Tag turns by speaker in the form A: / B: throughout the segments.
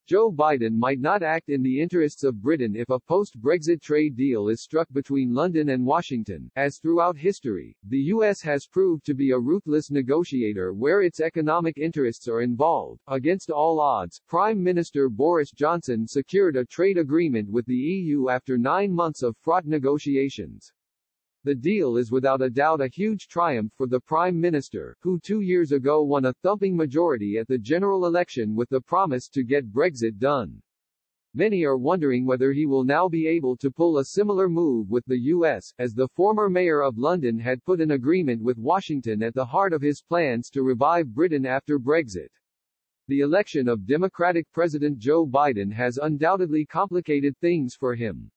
A: Joe Biden might not act in the interests of Britain if a post-Brexit trade deal is struck between London and Washington, as throughout history, the U.S. has proved to be a ruthless negotiator where its economic interests are involved. Against all odds, Prime Minister Boris Johnson secured a trade agreement with the EU after 9 months of fraught negotiations. The deal is without a doubt a huge triumph for the Prime Minister, who 2 years ago won a thumping majority at the general election with the promise to get Brexit done. Many are wondering whether he will now be able to pull a similar move with the US, as the former mayor of London had put an agreement with Washington at the heart of his plans to revive Britain after Brexit. The election of Democratic President Joe Biden has undoubtedly complicated things for him.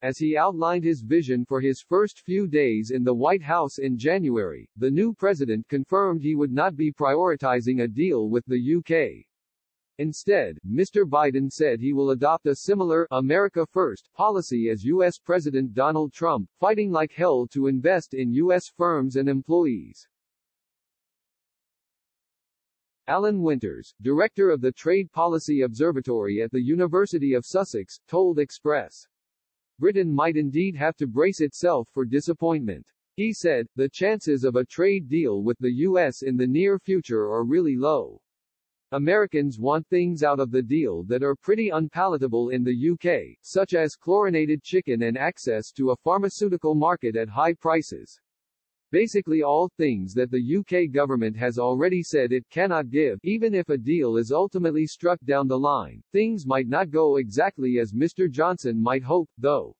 A: As he outlined his vision for his first few days in the White House in January, the new president confirmed he would not be prioritizing a deal with the UK. Instead, Mr. Biden said he will adopt a similar America First policy as U.S. President Donald Trump, fighting like hell to invest in U.S. firms and employees. Alan Winters, director of the Trade Policy Observatory at the University of Sussex, told Express. Britain might indeed have to brace itself for disappointment. He said, the chances of a trade deal with the U.S. in the near future are really low. Americans want things out of the deal that are pretty unpalatable in the UK, such as chlorinated chicken and access to a pharmaceutical market at high prices. Basically all things that the UK government has already said it cannot give. Even if a deal is ultimately struck down the line, things might not go exactly as Mr. Johnson might hope, though.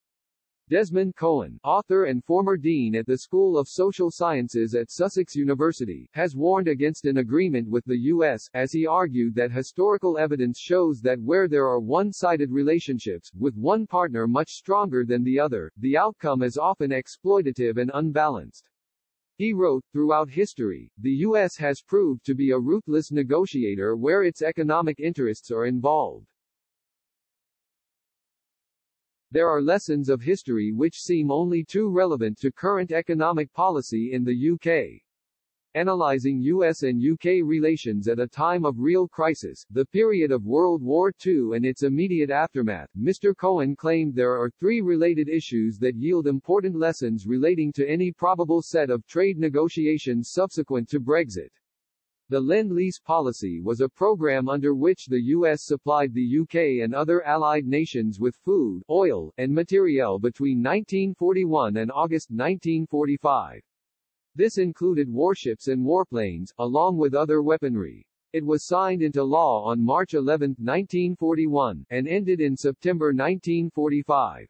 A: Desmond Cohen, author and former dean at the School of Social Sciences at Sussex University, has warned against an agreement with the U.S., as he argued that historical evidence shows that where there are one-sided relationships, with one partner much stronger than the other, the outcome is often exploitative and unbalanced. He wrote, throughout history, the U.S. has proved to be a ruthless negotiator where its economic interests are involved. There are lessons of history which seem only too relevant to current economic policy in the UK. Analyzing US and UK relations at a time of real crisis, the period of World War II and its immediate aftermath, Mr. Cohen claimed there are 3 related issues that yield important lessons relating to any probable set of trade negotiations subsequent to Brexit. The Lend-Lease policy was a program under which the U.S. supplied the UK and other allied nations with food, oil, and materiel between 1941 and August 1945. This included warships and warplanes, along with other weaponry. It was signed into law on March 11, 1941, and ended in September 1945.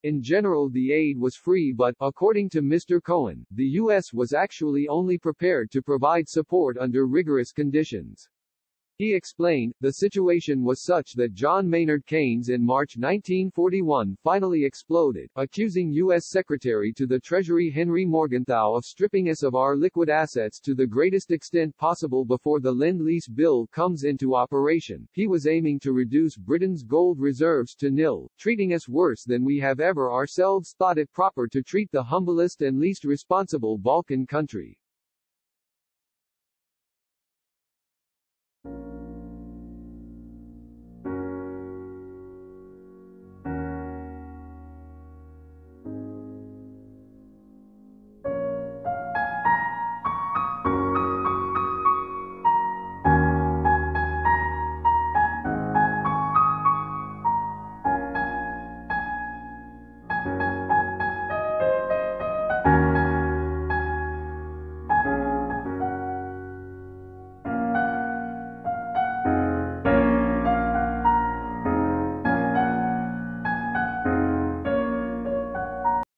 A: In general the aid was free but, according to Mr. Cohen, the U.S. was actually only prepared to provide support under rigorous conditions. He explained, the situation was such that John Maynard Keynes in March 1941 finally exploded, accusing U.S. Secretary to the Treasury Henry Morgenthau of stripping us of our liquid assets to the greatest extent possible before the Lend-Lease Bill comes into operation. He was aiming to reduce Britain's gold reserves to nil, treating us worse than we have ever ourselves thought it proper to treat the humblest and least responsible Balkan country.